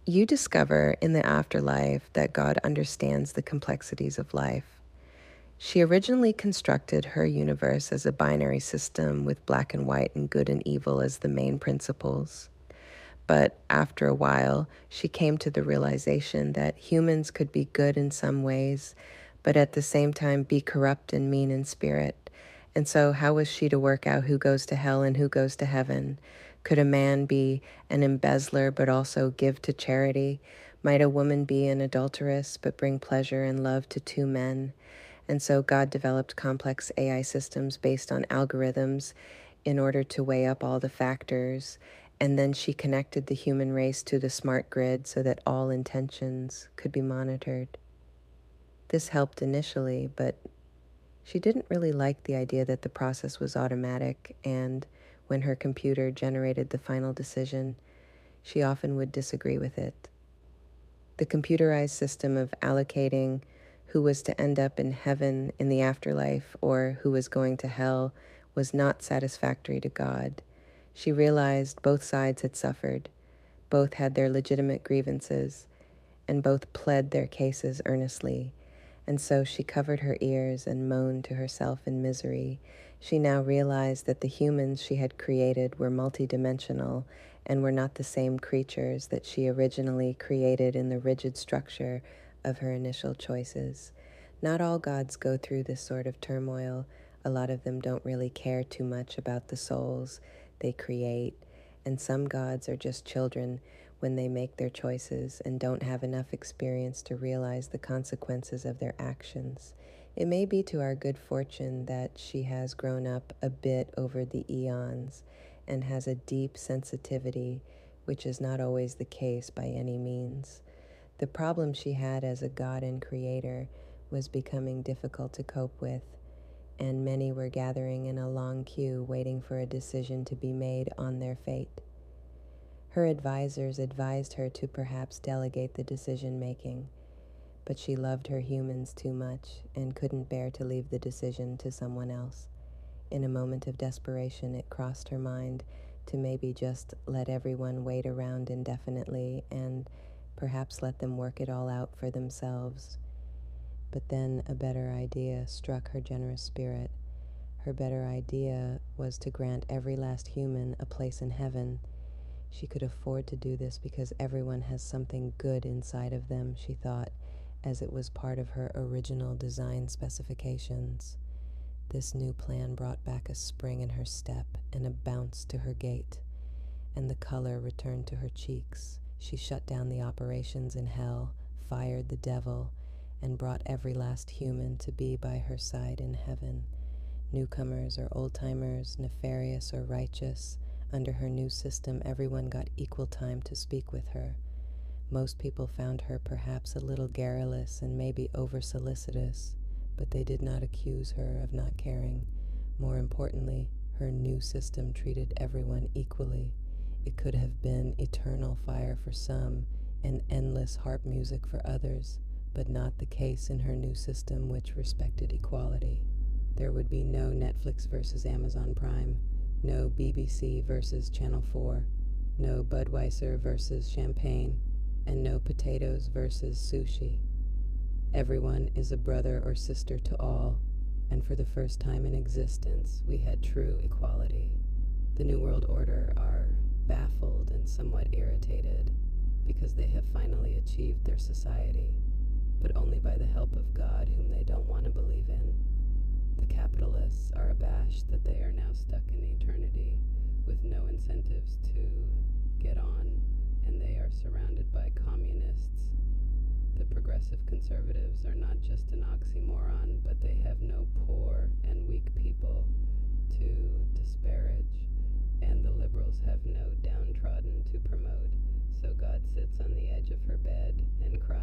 You discover in the afterlife that God understands the complexities of life. She originally constructed her universe as a binary system with black and white and good and evil as the main principles. But after a while, she came to the realization that humans could be good in some ways, but at the same time be corrupt and mean in spirit. And so, how was she to work out who goes to hell and who goes to heaven? Could a man be an embezzler but also give to charity? Might a woman be an adulteress but bring pleasure and love to two men? And so God developed complex AI systems based on algorithms in order to weigh up all the factors. And then she connected the human race to the smart grid so that all intentions could be monitored. This helped initially, but she didn't really like the idea that the process was automatic, and when her computer generated the final decision, she often would disagree with it. The computerized system of allocating who was to end up in heaven in the afterlife or who was going to hell was not satisfactory to God. She realized both sides had suffered, both had their legitimate grievances, and both pled their cases earnestly. And so she covered her ears and moaned to herself in misery. She now realized that the humans she had created were multidimensional and were not the same creatures that she originally created in the rigid structure of her initial choices. Not all gods go through this sort of turmoil. A lot of them don't really care too much about the souls they create, and some gods are just children when they make their choices and don't have enough experience to realize the consequences of their actions. It may be to our good fortune that she has grown up a bit over the eons and has a deep sensitivity, which is not always the case by any means. The problem she had as a god and creator was becoming difficult to cope with, and many were gathering in a long queue waiting for a decision to be made on their fate. Her advisors advised her to perhaps delegate the decision-making, but she loved her humans too much and couldn't bear to leave the decision to someone else. In a moment of desperation, it crossed her mind to maybe just let everyone wait around indefinitely and perhaps let them work it all out for themselves. But then a better idea struck her generous spirit. Her better idea was to grant every last human a place in heaven. She could afford to do this because everyone has something good inside of them, she thought, as it was part of her original design specifications. This new plan brought back a spring in her step and a bounce to her gait, and the color returned to her cheeks. She shut down the operations in hell, fired the devil, and brought every last human to be by her side in heaven. Newcomers or old-timers, nefarious or righteous, under her new system, everyone got equal time to speak with her. Most people found her perhaps a little garrulous and maybe over-solicitous, but they did not accuse her of not caring. More importantly, her new system treated everyone equally. It could have been eternal fire for some and endless harp music for others, but not the case in her new system, which respected equality. There would be no Netflix versus Amazon Prime, no BBC versus Channel 4, no Budweiser versus champagne, and no potatoes versus sushi. Everyone is a brother or sister to all, and for the first time in existence, we had true equality. The New World Order are baffled and somewhat irritated because they have finally achieved their society, but only by the help of God, whom they don't want to believe in. The capitalists are abashed that they are now stuck in eternity with no incentives to get on, and they are surrounded by communists. The progressive conservatives are not just an oxymoron, but they have no poor and weak people to disparage, and the liberals have no downtrodden to promote. So God sits on the edge of her bed and cries